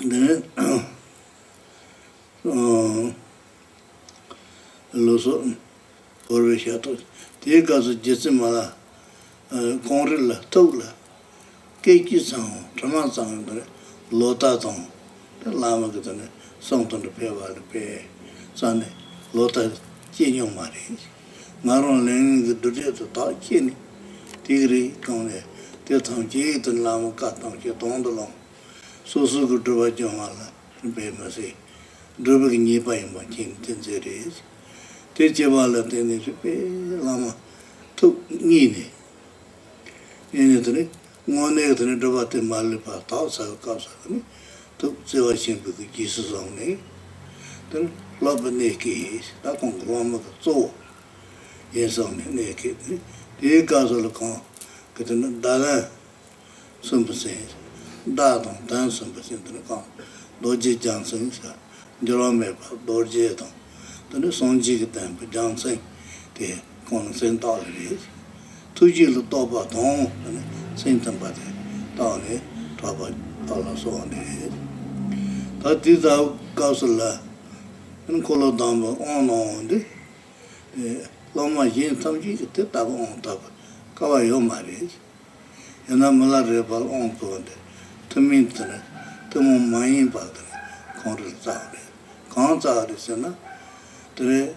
Then, Loso, Orvishato, take us a Jessimala, Conrilla, Tola, Keki song, Traman song, Lota song, the Lama Gatane, song to the Peva, the Pay, Sunday, Lota, Chinyo Mari, Maron learning the Duty to talk Chini, Tigri, Cone, Tilton Jit and Lama Katam, Cheton the Long, so good to what Jomala, Pay Mercy, Drubbing Yipa in my king, 10 series. Techevala teni lama took nini. Anything, one egg about the Milarepa, thousand cosani, took Sewa Simple Jesus only. Then Lobaneki, that on Groma so. Yes, only naked. The castle con, getting Dada, some percent. Dadon, dance some percent in the con. Doji Johnson, Milarepa, Doji. Then the Sonji temple, Gyantso, the consent dollars. 2 years of Toba, Tom, and Saint Empathy, Tony, Toba, Dollar, so on the head. That is our Castle and Colo Dumbo on the Loma Jin Tamji, the Tabo on top, Cavallo marriage, and a Milarepa on Pende, to meet the Mine Padre, Conrad, Conrad is enough. The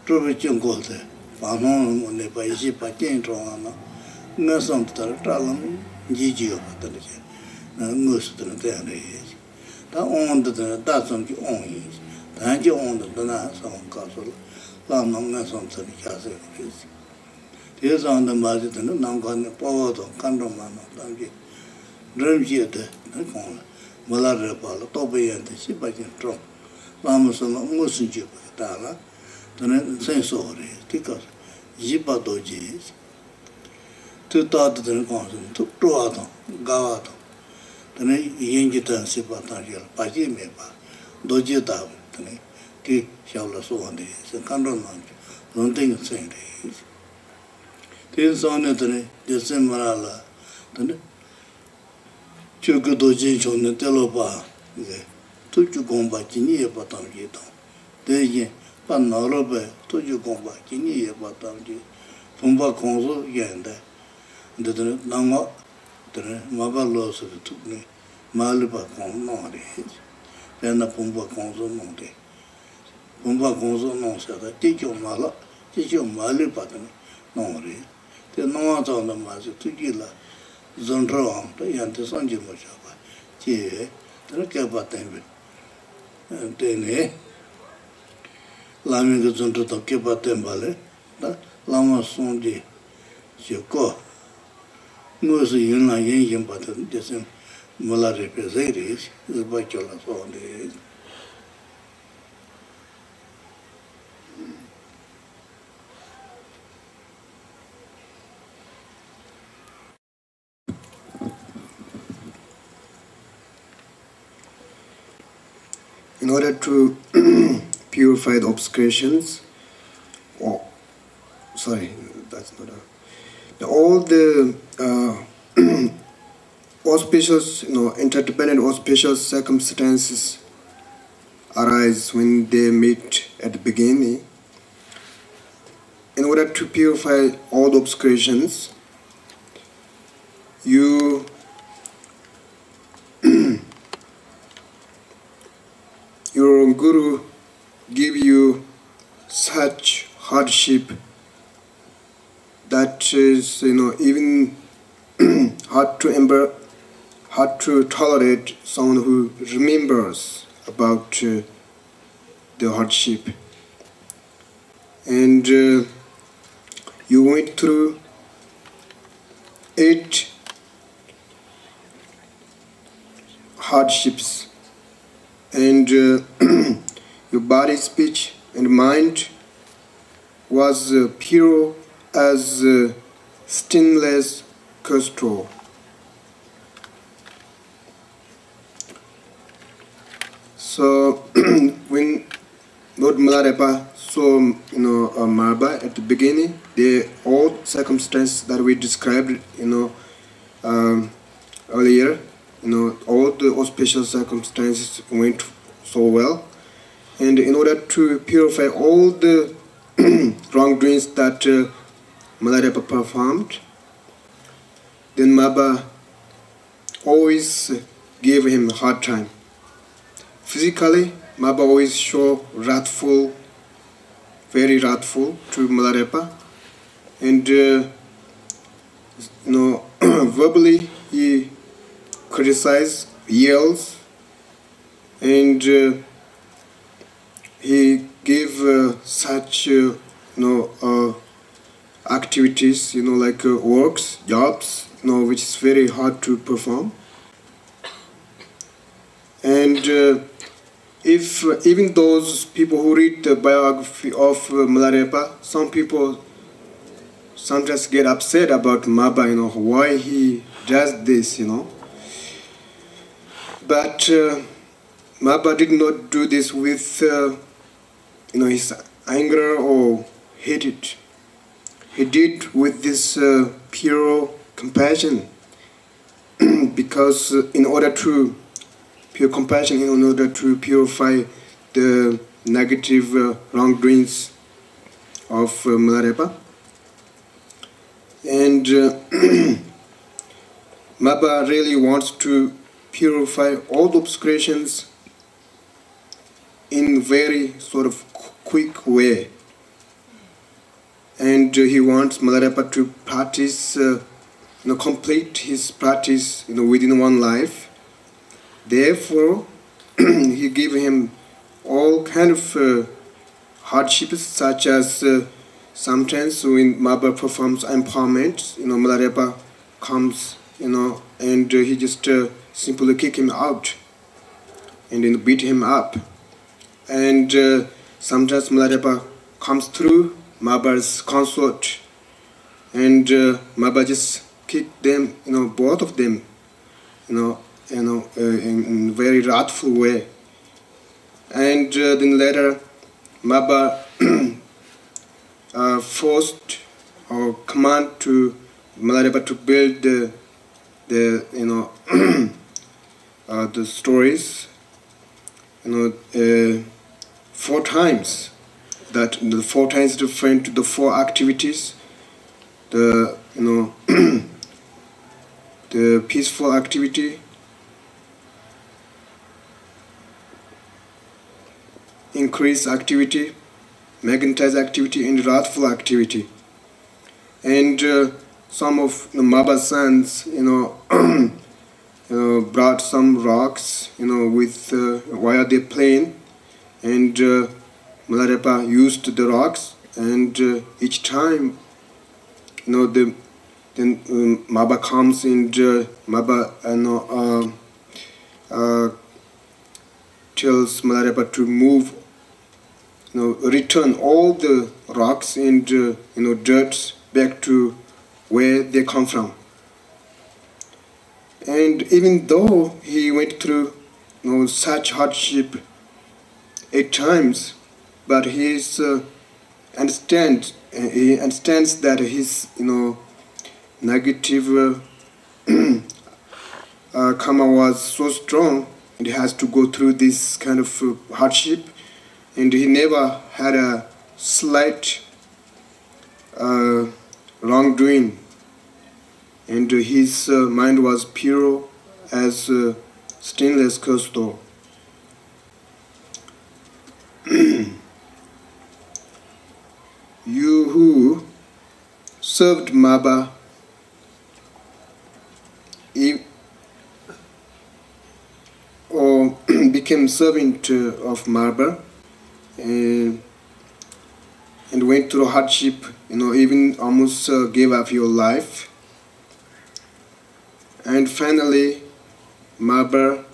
Trovichon Golte, Panon, when they buy ship by King Tron, Nursum to the Tralam, Gigi of the Nurse to the Days. That owned the Datsun you own is, and you own the Donas on Castle, Lam Nursum to the Castle. Here's on the market and the non-con power of Candoman of Tangi. Dream theatre, the corner, Milarepa, Toby and the ship by King Tron. Lamus on Musinjip. Then same story, because Jipa dojis. 2 thought the constant, took 2 atom, Gavato. Then Yangitan Sipatangel, Paji Mepa, Doji Dab, then Ki Shala so on days, and Kandon Manch, don't think the same days. This on it, the same Marala, then Chukudoji on the Telopa, took you gone by Chini Patangiton. They Panorobe, Toju Gomba, Kini, Batamji, Pumba Conso, Yenda, the Nama, the Mabalos of the Tukni, Malipa Con, no days, then the Pumba Conso, no day. Pumba Conso, no said, teach your Mala, teach your Malipa, no day. The Noat on the Master to Gila, Zondro, the Yantasanji Mochaba, Chie, the Kabatembe, and then, Lami Gazunto to Kepa Tembale, Lama Sondi, Shoko, Musi Yuna Yin, but the same Milarepa series, the Bachola on the in order to purify the obscurations, sorry, that's not all the auspicious, interdependent auspicious circumstances arise when they meet at the beginning. In order to purify all the obscurations, your Guru give you such hardship that is, even hard to tolerate someone who remembers about the hardship. And you went through 8 hardships, and your body, speech, and mind was pure as stainless crystal. So when Lord Milarepa saw Marba at the beginning, all circumstances that we described earlier, all the auspicious circumstances went so well. And in order to purify all the wrongdoings that Milarepa performed, then Maba always gave him a hard time. Physically, Maba always showed wrathful, very wrathful to Milarepa, and verbally he criticized, yells, and he gave such activities, like works, jobs, which is very hard to perform. And if even those people who read the biography of Milarepa, some people sometimes get upset about Maba, why he does this, But Maba did not do this with, his anger or hatred. He did with this pure compassion, because in order to purify the negative wrongdoings of Milarepa. And Maba really wants to purify all the obscurations in very sort of quick way. And he wants Milarepa to practice, complete his practice, within one life. Therefore, he gave him all kind of hardships, such as sometimes when Maba performs empowerment, Milarepa comes, and he just simply kick him out and then beat him up. And sometimes Milarepa comes through Maba's consort, and Maba just kicked them, both of them, in a very wrathful way. And then later, Maba forced or command to Milarepa to build the stories, 4 times. That the 4 times referring to the 4 activities, the the peaceful activity, increased activity, magnetized activity, and wrathful activity. And some of Maba's sons, brought some rocks, with while they playing, and Milarepa used the rocks, and each time, then Maba comes, and Maba, tells Milarepa to move, return all the rocks and dirt back to where they come from. And even though he went through such hardship 8 times, but he understands that his negative karma was so strong, and he has to go through this kind of hardship, and he never had a slight wrongdoing, and his mind was pure as stainless crystal. You who served Maba, or became servant of Maba, and went through hardship, even almost gave up your life, and finally Maba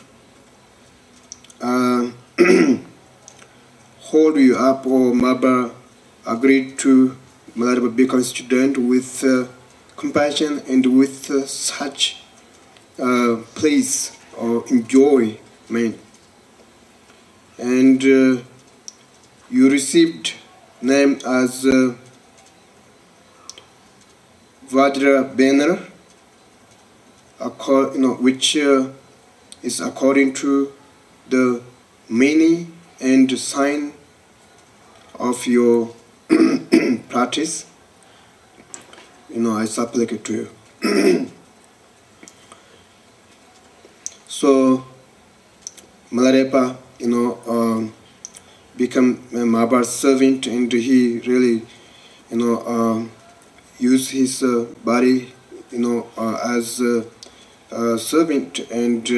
hold you up, or Maba agreed to Milarepa become student with compassion and with such place or enjoyment. And you received name as Vajra Banner, which is according to the meaning and sign of your practice. I supplicate to you. So Milarepa, become Maba's servant, and he really, use his body, as a servant, and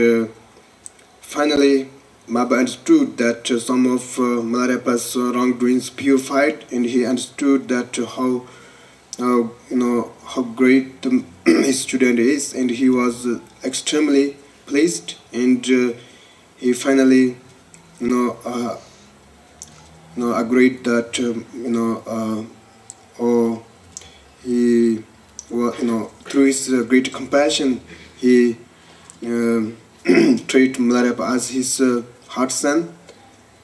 finally Maba understood that some of Milarepa's wrongdoings purified, and he understood that how great his student is, and he was extremely pleased, and he finally agreed that or he through his great compassion he treated Milarepa as his heart son,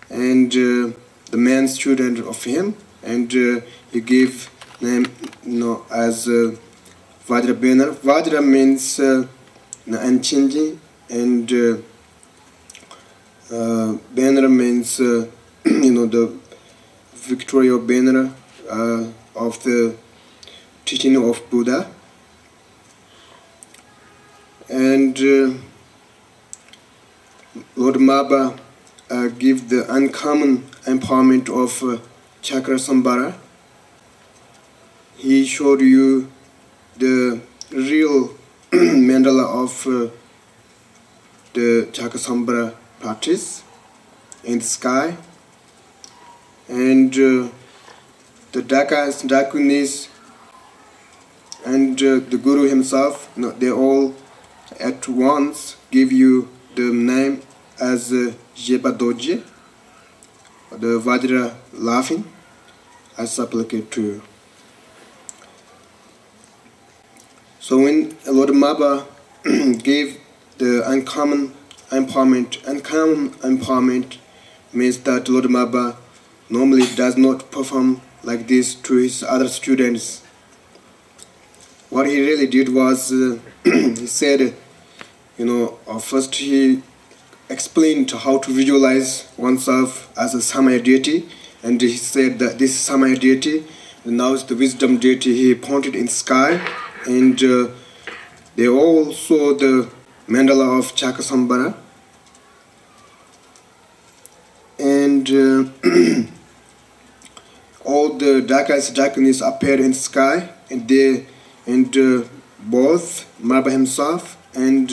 and the man student of him, and he gave name as Vajra Benar. Vajra means unchanging, and Benar means the Victoria Benar of the teaching of Buddha. And Lord Maba give the uncommon empowerment of Chakra Sambhara. He showed you the real mandala of the Chakra Sambhara practice in the sky, and the Dakas, Dakunis, and the Guru himself, they all at once give you the name as Jepa Doji, the Vajra laughing. I supplicate to you. So when Lord Maba gave the uncommon empowerment means that Lord Maba normally does not perform like this to his other students. What he really did was, he said, first he explained how to visualize oneself as a Samaya deity, and he said that this Samaya deity now is the wisdom deity. He pointed in the sky, and they all saw the mandala of Chakasambhara, and all the Dakas, Dakunis appeared in the sky, and both Maba himself and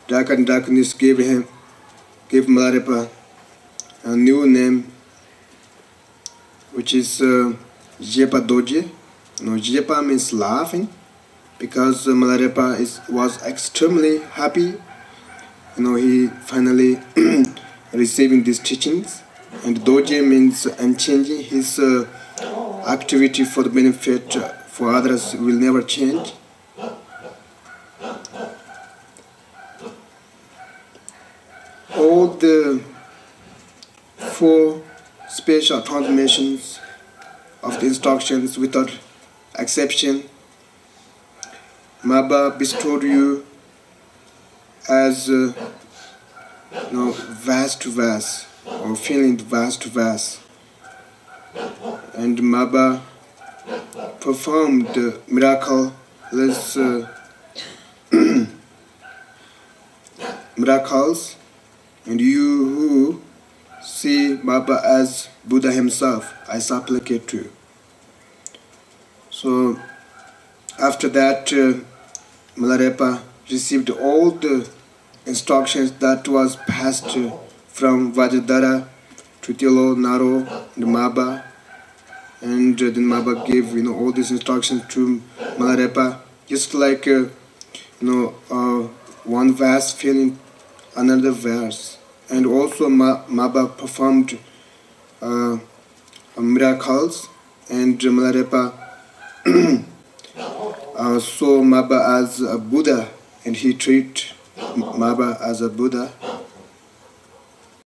Daka and Dakunis gave Milarepa a new name, which is Jepa Doji. Jepa means laughing, because Milarepa was extremely happy. He finally receiving these teachings, and Doji means unchanging. His activity for the benefit for others will never change. All the 4 special transmissions of the instructions without exception, Maba bestowed you as vast to vast, or feeling vast to vast, and Maba performed the miraculous miracles, and you who see Maba as Buddha himself, I supplicate to you. So after that, Milarepa received all the instructions that was passed from Vajradhara to Tilo, Naro, and Maba, and then Maba gave all these instructions to Milarepa, just like one verse feeling another verse. And also Maba performed miracles, and Milarepa saw Maba as a Buddha, and he treated Maba as a Buddha.